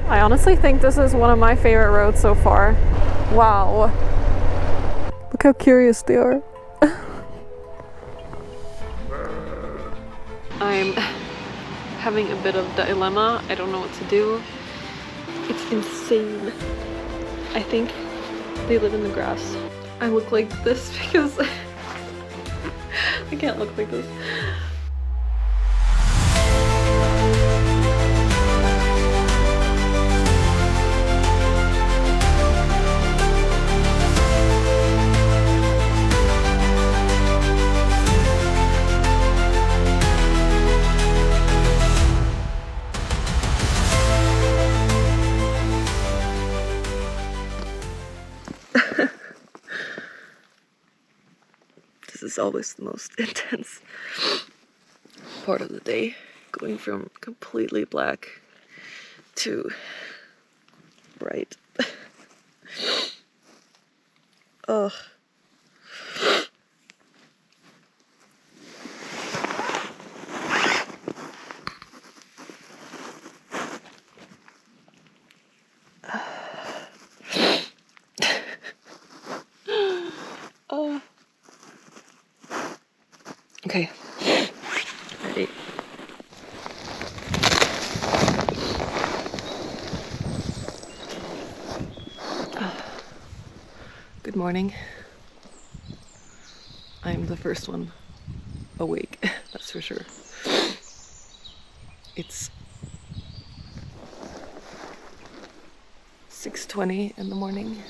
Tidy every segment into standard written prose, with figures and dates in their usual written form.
I honestly think this is one of my favorite roads so far. Wow. Look how curious they are. I'm having a bit of dilemma. I don't know what to do. It's insane. I think they live in the grass. I look like this because I can't look like this. This is always the most intense part of the day, going from completely black to bright. Ugh. Okay. Ready. Good morning. I'm the first one awake, that's for sure. It's 6:20 in the morning.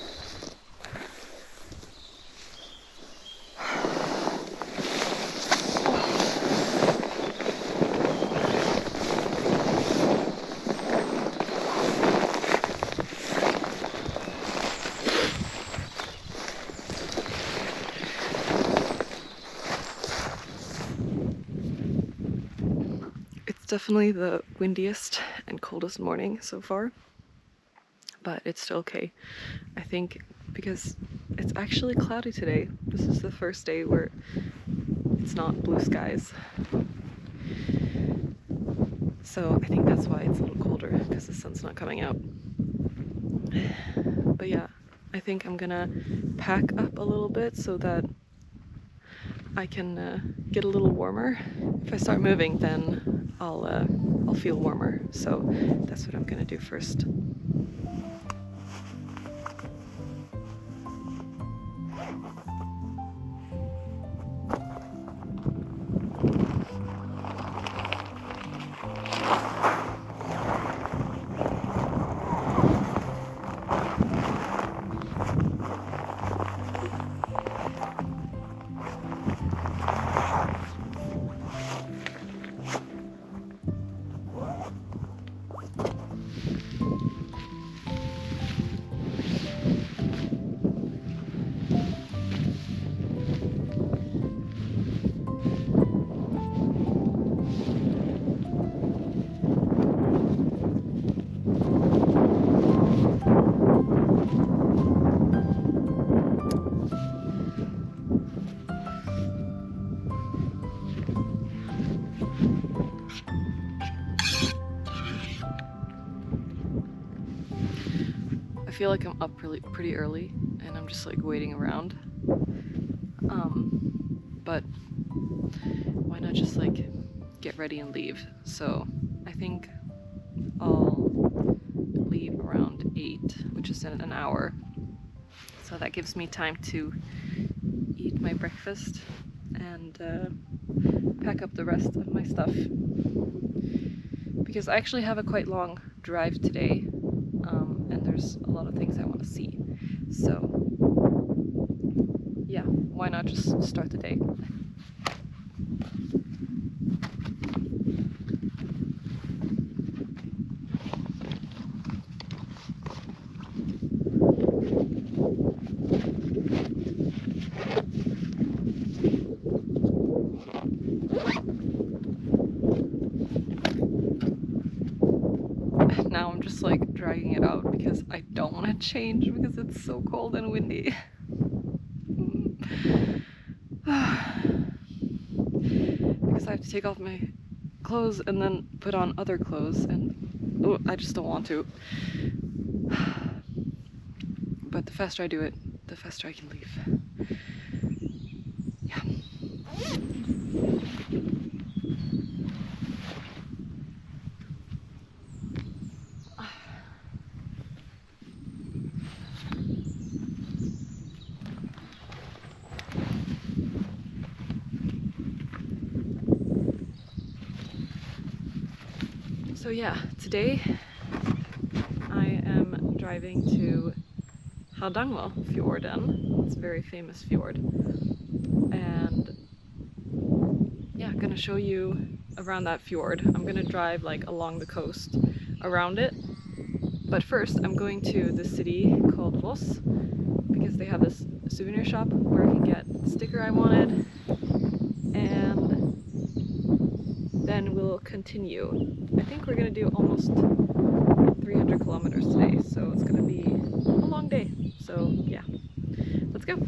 Definitely the windiest and coldest morning so far, but it's still okay. I think because it's actually cloudy today. This is the first day where it's not blue skies. So I think that's why it's a little colder, because the sun's not coming out. But yeah, I think I'm gonna pack up a little bit so that I can get a little warmer. If I start moving, then I'll feel warmer. So that's what I'm gonna do first. I feel like I'm up pretty early and I'm just like waiting around. But why not just like get ready and leave? So I think I'll leave around 8, which is in an hour. So that gives me time to eat my breakfast and pack up the rest of my stuff. Because I actually have a quite long drive today, and there's a lot of things I want to see. So yeah, why not just start the day? Now I'm just like dragging it out because I don't want to change because it's so cold and windy. Because I have to take off my clothes and then put on other clothes, and Oh, I just don't want to. But the faster I do it, the faster I can leave. Yeah. So yeah, today I am driving to Hardangerfjorden. It's a very famous fjord. And yeah, gonna show you around that fjord. I'm gonna drive like along the coast around it. But first I'm going to the city called Voss because they have this souvenir shop where I can get the sticker I wanted. And then we'll continue. I think we're gonna do almost 300 kilometers today, so it's gonna be a long day. So yeah, let's go.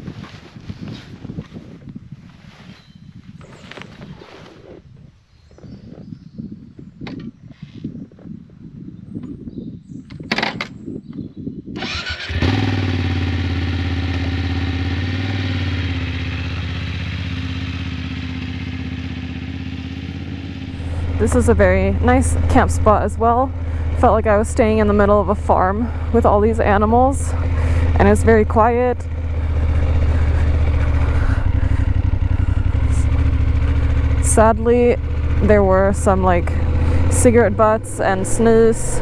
This is a very nice camp spot as well. Felt like I was staying in the middle of a farm with all these animals, and it's very quiet. Sadly, there were some like cigarette butts and snus,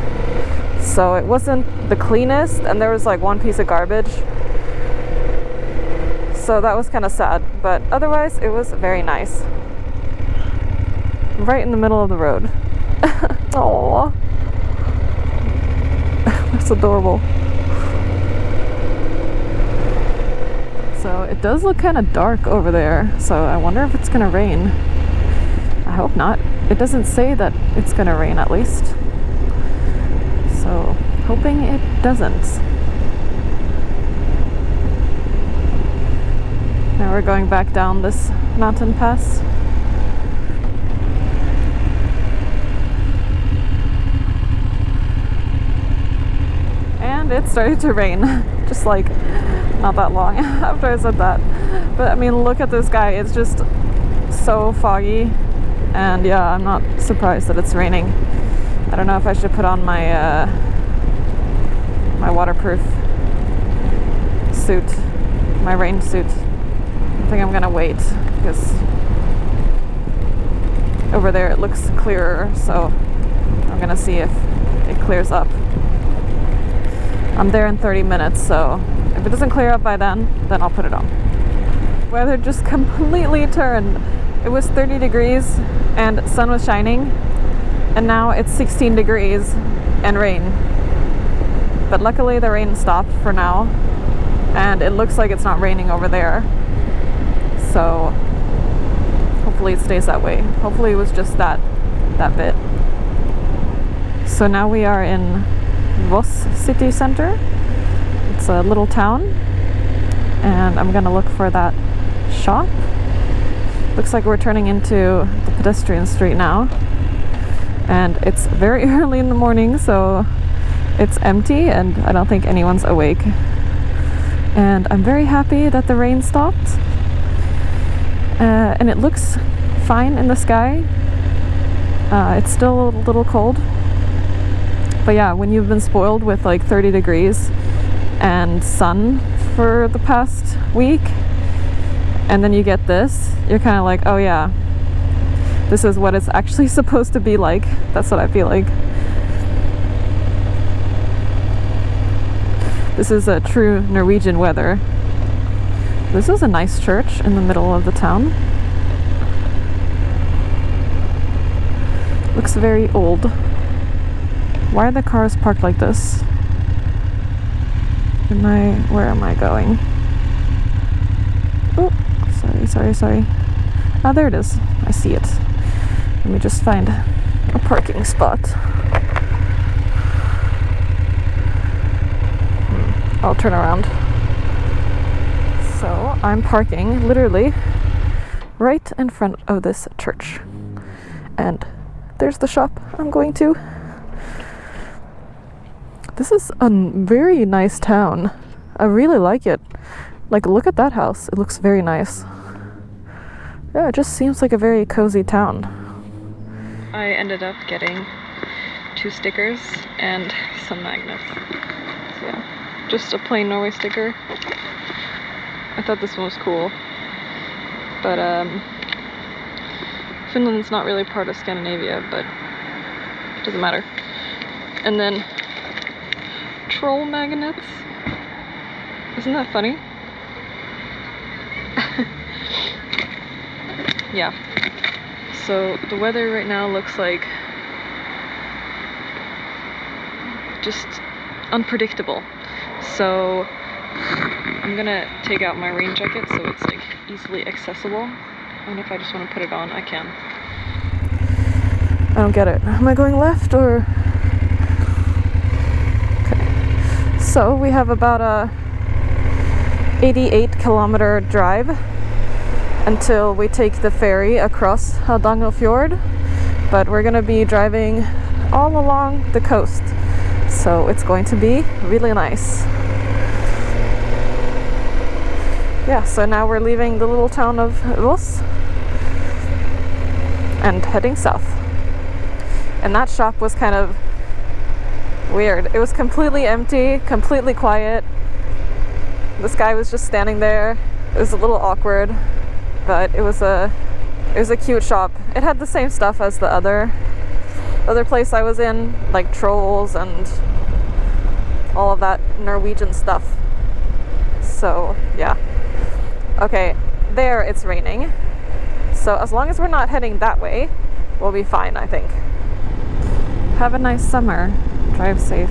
so it wasn't the cleanest, and there was like one piece of garbage. So that was kind of sad, but otherwise it was very nice. Right in the middle of the road. Aww. That's adorable. So it does look kind of dark over there, so I wonder if it's gonna rain. I hope not. It doesn't say that it's gonna rain, at least. So, hoping it doesn't. Now we're going back down this mountain pass. And it started to rain, just like not that long after I said that. But I mean, look at the sky, it's just so foggy, and yeah, I'm not surprised that it's raining. I don't know if I should put on my my waterproof suit, my rain suit. I think I'm gonna wait because over there it looks clearer, so I'm gonna see if it clears up. I'm there in 30 minutes, so if it doesn't clear up by then I'll put it on. Weather just completely turned. It was 30 degrees and sun was shining, and now it's 16 degrees and rain. But luckily the rain stopped for now, and it looks like it's not raining over there. So hopefully it stays that way. Hopefully it was just that bit. So now we are in Voss city center. It's a little town, and I'm gonna look for that shop. Looks like we're turning into the pedestrian street now, and it's very early in the morning, so it's empty and I don't think anyone's awake. And I'm very happy that the rain stopped, and it looks fine in the sky. It's still a little cold. But yeah, when you've been spoiled with like 30 degrees and sun for the past week, and then you get this, you're kind of like, oh yeah, this is what it's actually supposed to be like. That's what I feel like. This is a true Norwegian weather. This is a nice church in the middle of the town. Looks very old. Why are the cars parked like this? Where am I going? Oh, sorry. Oh, there it is. I see it. Let me just find a parking spot. I'll turn around. So I'm parking literally right in front of this church. And there's the shop I'm going to. This is a very nice town. I really like it. Like, look at that house. It looks very nice. Yeah, it just seems like a very cozy town. I ended up getting 2 stickers and some magnets. So yeah, just a plain Norway sticker. I thought this one was cool. But Finland's not really part of Scandinavia, but it doesn't matter. And then troll magnets. Isn't that funny? Yeah. So the weather right now looks like just unpredictable. So I'm gonna take out my rain jacket so it's like easily accessible. And if I just want to put it on, I can. I don't get it. Am I going left or? Okay. So we have about a 88-kilometer drive until we take the ferry across Hardangerfjorden. But we're gonna be driving all along the coast. So it's going to be really nice. Yeah, so now we're leaving the little town of Voss and heading south. And that shop was kind of weird. It was completely empty, completely quiet. This guy was just standing there. It was a little awkward, but it was a cute shop. It had the same stuff as the other place I was in, like trolls and all of that Norwegian stuff. So yeah. Okay, there it's raining. So as long as we're not heading that way, we'll be fine, I think. Have a nice summer. Drive safe.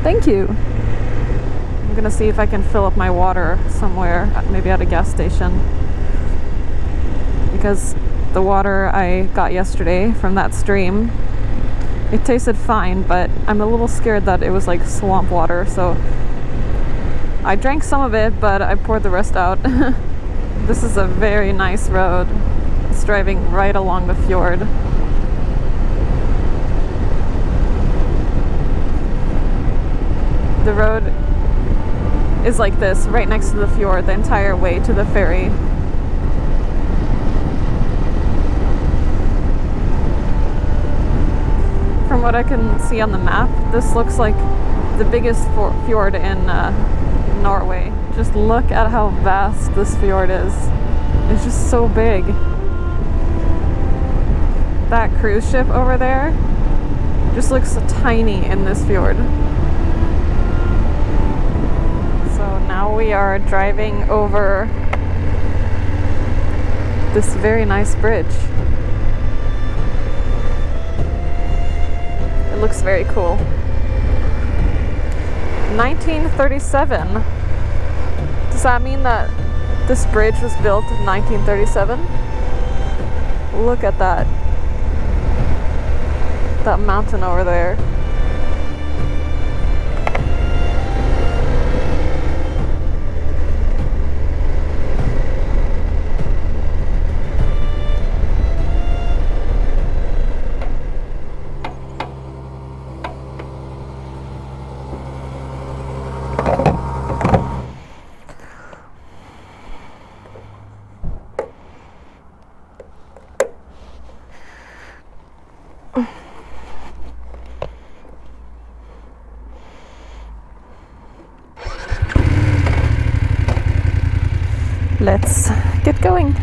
Thank you. I'm gonna see if I can fill up my water somewhere, maybe at a gas station. Because the water I got yesterday from that stream, it tasted fine, but I'm a little scared that it was like swamp water, so I drank some of it, but I poured the rest out. This is a very nice road. It's driving right along the fjord. The road is like this, right next to the fjord, the entire way to the ferry. From what I can see on the map, this looks like the biggest fjord in Norway. Just look at how vast this fjord is. It's just so big. That cruise ship over there just looks tiny in this fjord. So now we are driving over this very nice bridge. It looks very cool. 1937. Does that mean that this bridge was built in 1937? Look at that. That mountain over there. Let's get going.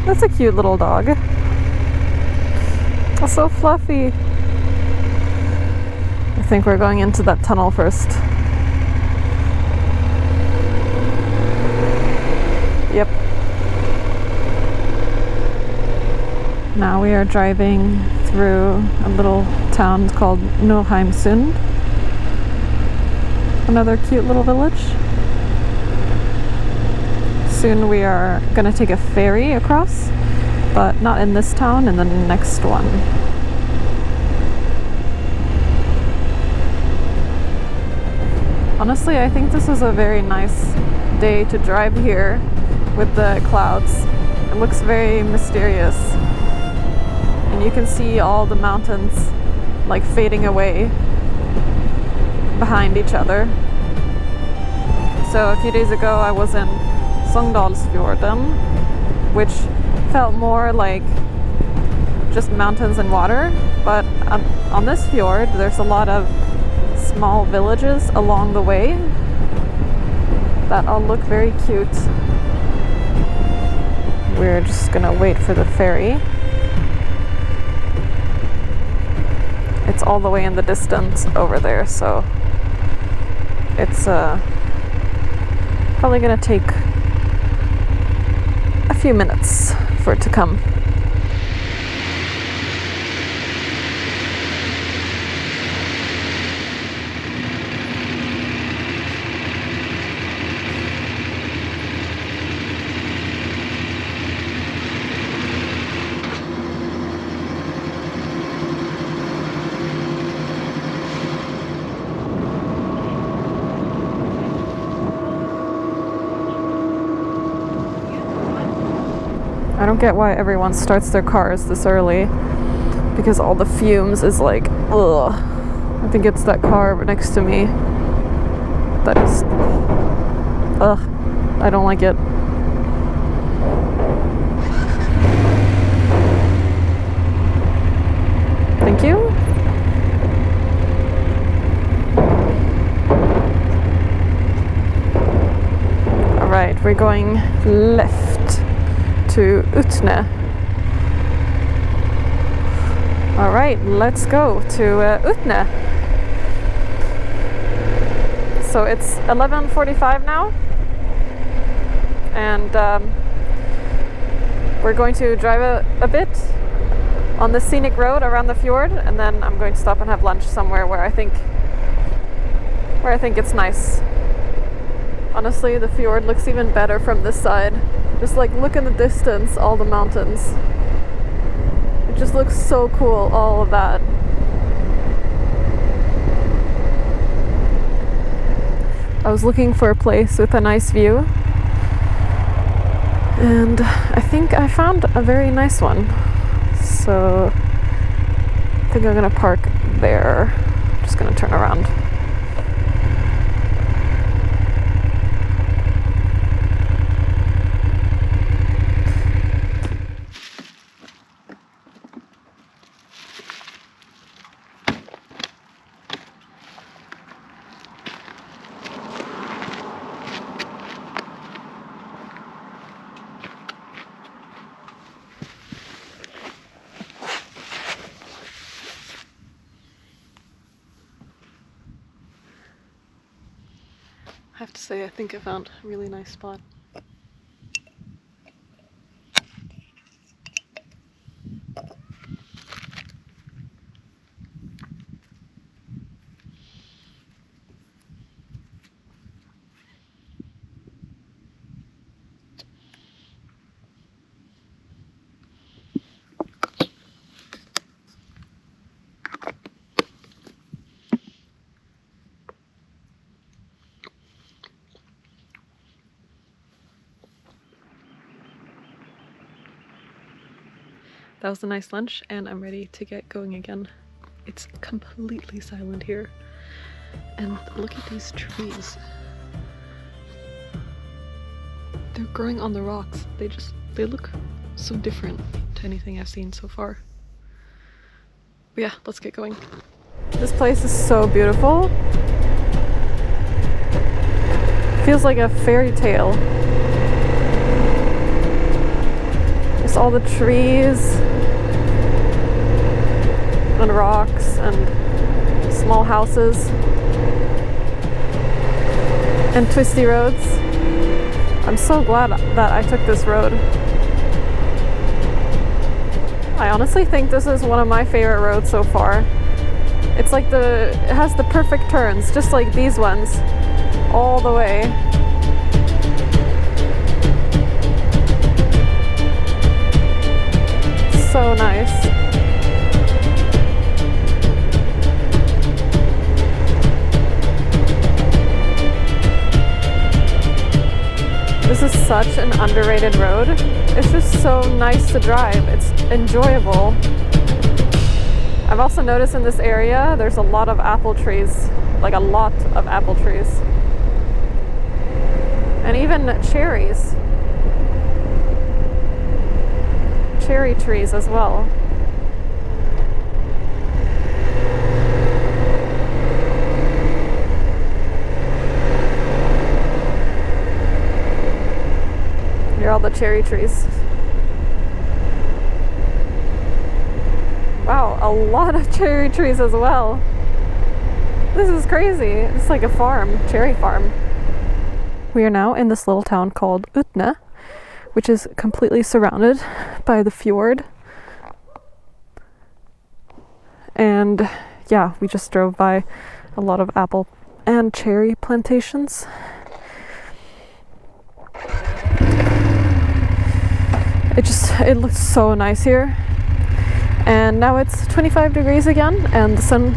That's a cute little dog. It's so fluffy. I think we're going into that tunnel first. Yep. Now we are driving through a little town called Norheimsund. Another cute little village. Soon we are going to take a ferry across, but not in this town, in the next one. Honestly, I think this is a very nice day to drive here. with the clouds. It looks very mysterious. And you can see all the mountains like fading away behind each other. So a few days ago I was in Hardangerfjorden, which felt more like just mountains and water, but on this fjord there's a lot of small villages along the way that all look very cute. We're just gonna wait for the ferry. It's all the way in the distance over there, so it's probably gonna take a few minutes for it to come. I don't get why everyone starts their cars this early, because all the fumes is like, ugh. I think it's that car next to me that is, ugh, I don't like it. Thank you. All right, we're going left to Utne. All right, let's go to Utne. So it's 11:45 now, and we're going to drive a bit on the scenic road around the fjord, and then I'm going to stop and have lunch somewhere where I think it's nice. Honestly, the fjord looks even better from this side. Just like look in the distance, all the mountains. It just looks so cool, all of that. I was looking for a place with a nice view, and I think I found a very nice one. So I think I'm gonna park there. Just gonna turn around. I have to say, I think I found a really nice spot. That was a nice lunch, and I'm ready to get going again. It's completely silent here. And look at these trees. They're growing on the rocks. They look so different to anything I've seen so far. But yeah, let's get going. This place is so beautiful. Feels like a fairy tale. Just all the trees and rocks and small houses and twisty roads. I'm so glad that I took this road. I honestly think this is one of my favorite roads so far. It's like it has the perfect turns, just like these ones, all the way. So nice. This is such an underrated road. It's just so nice to drive. It's enjoyable. I've also noticed in this area there's a lot of apple trees, like a lot of apple trees. And even cherries. Cherry trees as well. Here are all the cherry trees. Wow, a lot of cherry trees as well. This is crazy. It's like a farm, cherry farm. We are now in this little town called Utne, which is completely surrounded by the fjord. And yeah, we just drove by a lot of apple and cherry plantations. It looks so nice here. And now it's 25 degrees again and the sun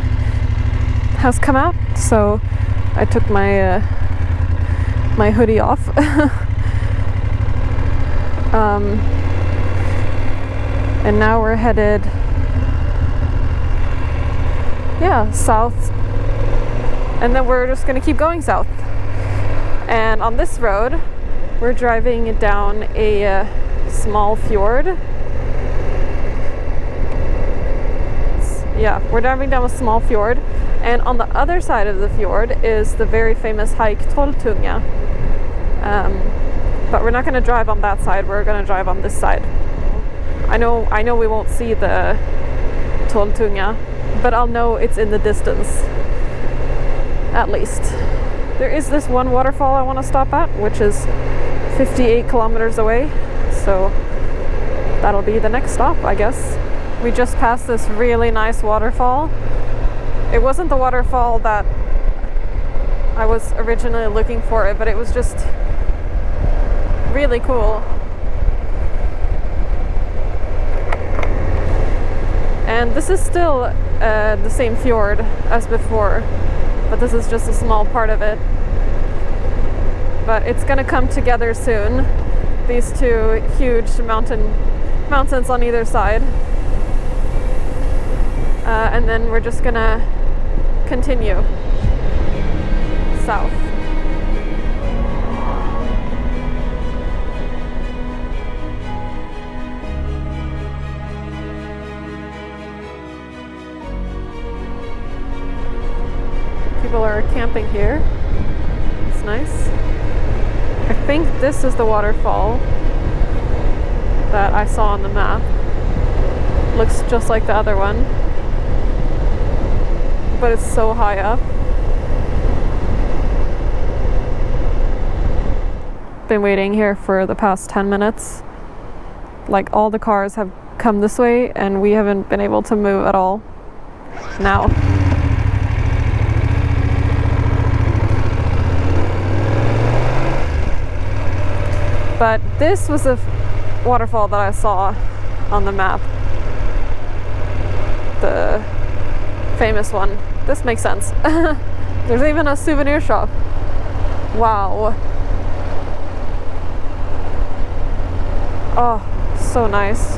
has come out, so I took my my hoodie off. And now we're headed south, and then we're just gonna keep going south. And on this road we're driving down a small fjord. We're driving down a small fjord, and on the other side of the fjord is the very famous hike Trolltunga. But we're not going to drive on that side, we're going to drive on this side. I know we won't see the Trolltunga, but I'll know it's in the distance, at least. There is this one waterfall I want to stop at, which is 58 kilometers away, so that'll be the next stop, I guess. We just passed this really nice waterfall. It wasn't the waterfall that I was originally looking for, but it was just really cool. And this is still the same fjord as before, but this is just a small part of it. But it's gonna come together soon. These two huge mountains on either side. And then we're just gonna continue south. People are camping here. It's nice. I think this is the waterfall that I saw on the map. Looks just like the other one, but it's so high up. Been waiting here for the past 10 minutes. Like, all the cars have come this way and we haven't been able to move at all now. But this was a waterfall that I saw on the map. The famous one. This makes sense. There's even a souvenir shop. Wow. Oh, so nice.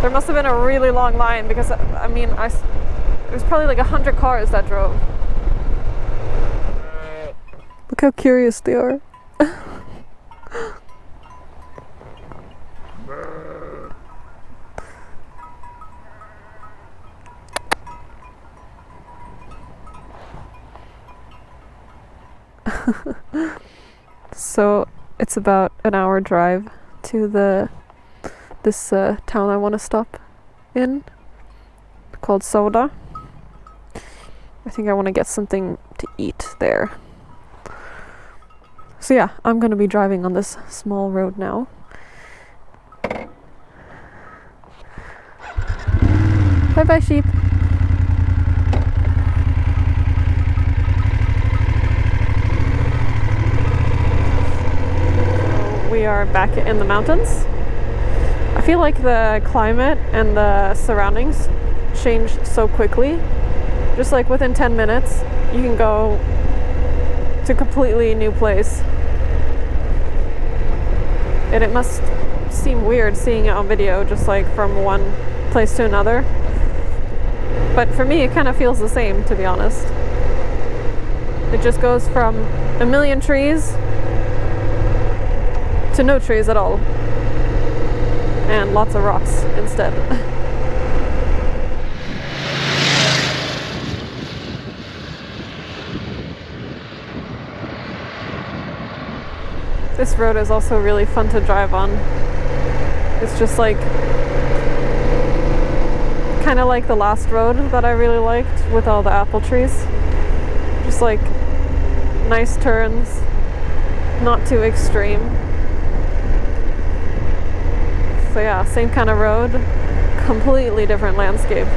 There must have been a really long line because, I mean, it was probably like 100 cars that drove. Look how curious they are. So it's about an hour drive to this town I want to stop in, called Soda. I think I want to get something to eat there. So yeah, I'm going to be driving on this small road now. Bye bye, sheep. We are back in the mountains. I feel like the climate and the surroundings changed so quickly just like within 10 minutes, you can go to a completely new place. And it must seem weird seeing it on video, just like from one place to another. But for me, it kind of feels the same, to be honest. It just goes from a million trees to no trees at all. And lots of rocks instead. This road is also really fun to drive on. It's just like kind of like the last road that I really liked with all the apple trees. Just like nice turns, not too extreme. So yeah, same kind of road, completely different landscape.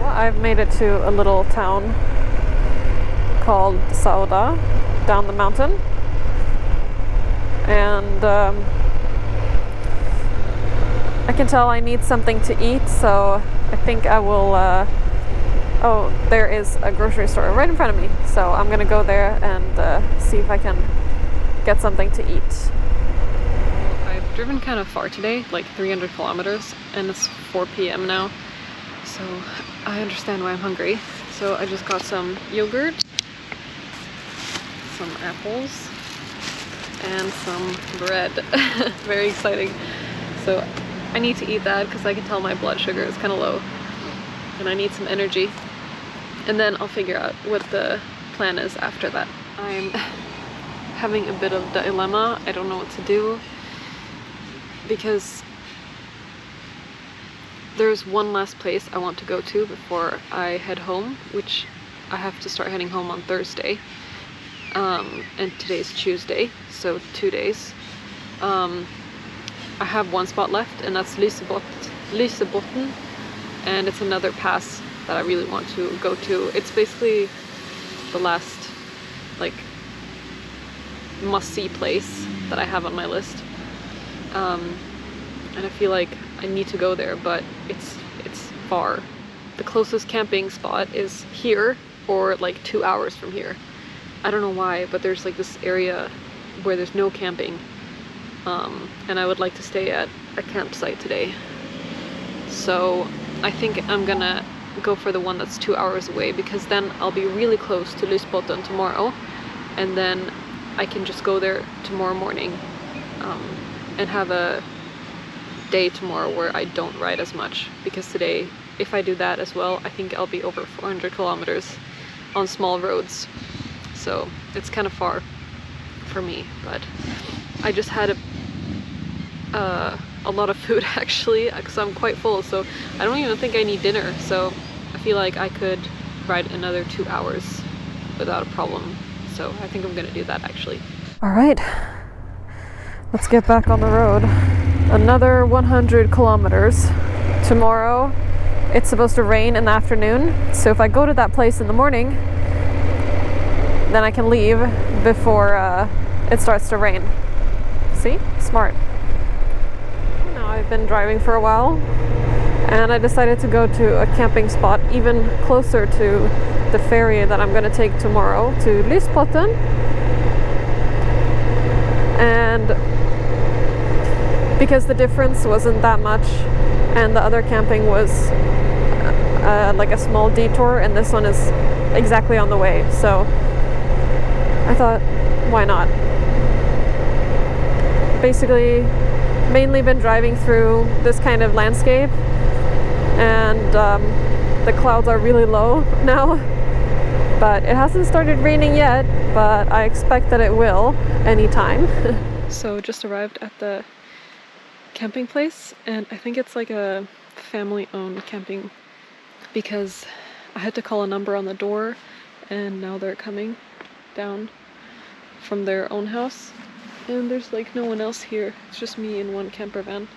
Well, I've made it to a little town called Sauda, down the mountain. And I can tell I need something to eat, so I think I will, oh, there is a grocery store right in front of me, so I'm gonna go there and see if I can get something to eat. I've driven kind of far today, like 300 kilometers, and it's 4 p.m. now, so I understand why I'm hungry. So I just got some yogurt, some apples, and some bread. Very exciting. So I need to eat that because I can tell my blood sugar is kind of low and I need some energy, and then I'll figure out what the plan is after that. I'm having a bit of a dilemma. I don't know what to do because there's one last place I want to go to before I head home, which I have to start heading home on Thursday. And today's Tuesday, so 2 days. I have one spot left, and that's Lysebotn, and it's another pass that I really want to go to. It's basically the last like must-see place that I have on my list, and I feel like I need to go there, but it's far. The closest camping spot is here, or like 2 hours from here. I don't know why, but there's like this area where there's no camping, and I would like to stay at a campsite today. So I think I'm gonna go for the one that's 2 hours away, because then I'll be really close to Lysebotn tomorrow, and then I can just go there tomorrow morning and have a day tomorrow where I don't ride as much, because today, if I do that as well, I think I'll be over 400 kilometers on small roads. So it's kind of far for me, but I just had a lot of food actually, because I'm quite full, so I don't even think I need dinner. So I feel like I could ride another 2 hours without a problem. So I think I'm gonna do that actually. All right, let's get back on the road. Another 100 kilometers. Tomorrow it's supposed to rain in the afternoon, so if I go to that place in the morning, then I can leave before it starts to rain. See? Smart. Now I've been driving for a while, and I decided to go to a camping spot even closer to the ferry that I'm going to take tomorrow to Lysebotn. And because the difference wasn't that much, and the other camping was like a small detour, and this one is exactly on the way, so I thought, why not? Basically, mainly been driving through this kind of landscape, and the clouds are really low now, but it hasn't started raining yet, but I expect that it will anytime. So just arrived at the camping place, and I think it's like a family-owned camping, because I had to call a number on the door, and now they're coming down from their own house, and there's like no one else here. It's just me in one camper van.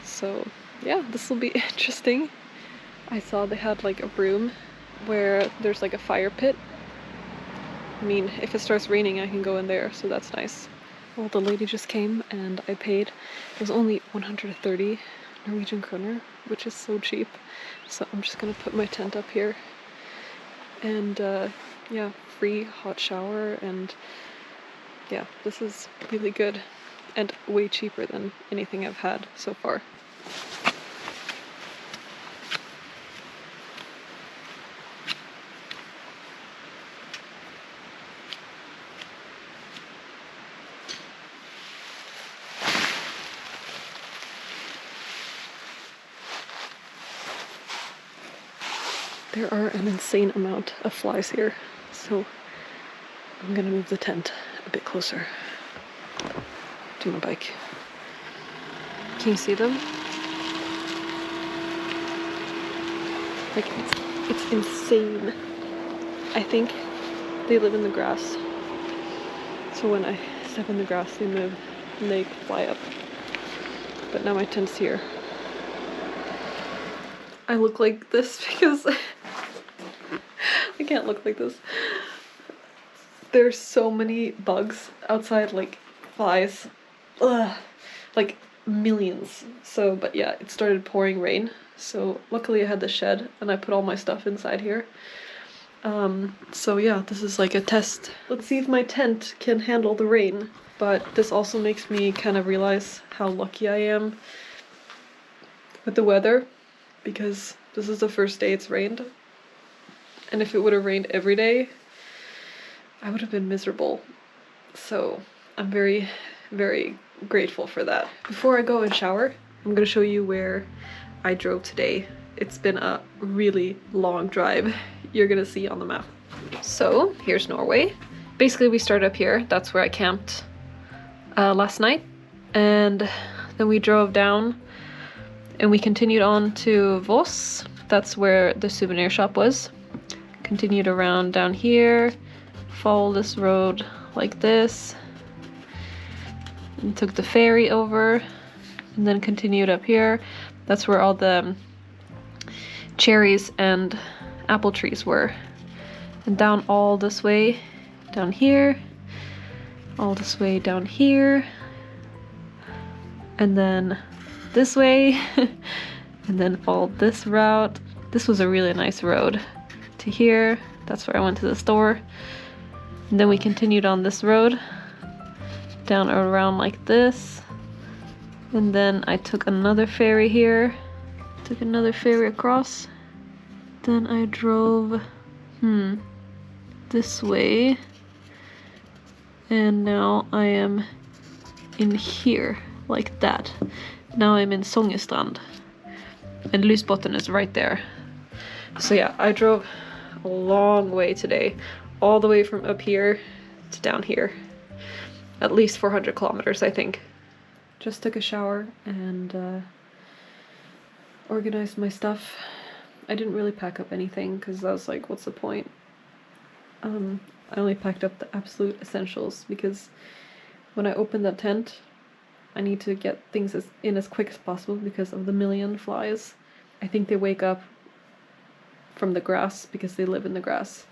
So yeah, this will be interesting. I saw they had like a room where there's like a fire pit. I mean, if it starts raining I can go in there, so that's nice. Well, the lady just came and I paid. It was only 130 Norwegian kroner, which is so cheap. So I'm just gonna put my tent up here. And yeah, free hot shower, and yeah, this is really good and way cheaper than anything I've had so far. There are an insane amount of flies here, so I'm gonna move the tent a bit closer to my bike. Can you see them? Like, it's insane. I think they live in the grass. So when I step in the grass, they move and they fly up. But now my tent's here. I look like this because I can't look like this. There's so many bugs outside, like flies. Ugh. Like millions. So, but yeah, it started pouring rain. So luckily I had the shed and I put all my stuff inside here. So yeah, this is like a test. Let's see if my tent can handle the rain. But this also makes me kind of realize how lucky I am with the weather, because this is the first day it's rained. And if it would have rained every day, I would have been miserable. So I'm very, very grateful for that. Before I go and shower, I'm gonna show you where I drove today. It's been a really long drive. You're gonna see on the map. So here's Norway. Basically we started up here. That's where I camped last night. And then we drove down and we continued on to Voss. That's where the souvenir shop was. Continued around down here, followed this road like this, and took the ferry over, and then continued up here. That's where all the cherries and apple trees were. And down all this way, down here, all this way down here, and then this way, and then followed this route. This was a really nice road to here. That's where I went to the store. And then we continued on this road down around like this, and then I took another ferry here, took another ferry across, then I drove this way, and now I am in here like that. Now I'm in Songestrand and Lysbotten is right there. So yeah, I drove a long way today, all the way from up here to down here. At least 400 kilometers, I think. Just took a shower and organized my stuff. I didn't really pack up anything because I was like, what's the point? I only packed up the absolute essentials because when I open the tent, I need to get things in as quick as possible because of the million flies. I think they wake up from the grass because they live in the grass.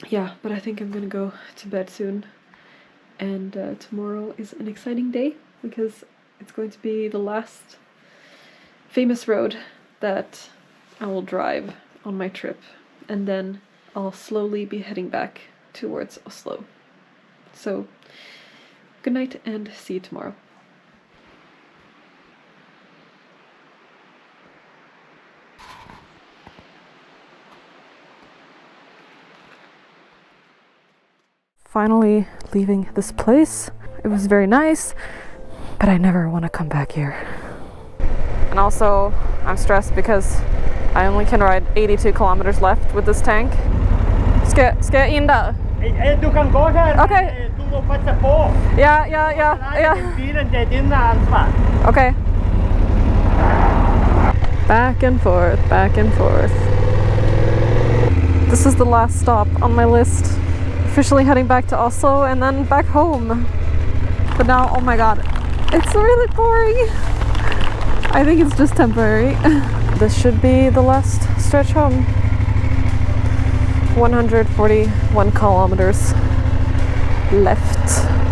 Yeah, but I think I'm gonna go to bed soon. And tomorrow is an exciting day because it's going to be the last famous road that I will drive on my trip. And then I'll slowly be heading back towards Oslo. So, good night and see you tomorrow. Finally leaving this place. It was very nice, but I never want to come back here. And also, I'm stressed because I only can ride 82 kilometers left with this tank. Ska jag in där? Du kan gå här. Okej. Du må passa på. Ja. Bilen, det är din ansvar. Okay. Back and forth, back and forth. This is the last stop on my list. Officially heading back to Oslo and then back home. But now, oh my god, it's really boring. I think it's just temporary. This should be the last stretch home. 141 kilometers left.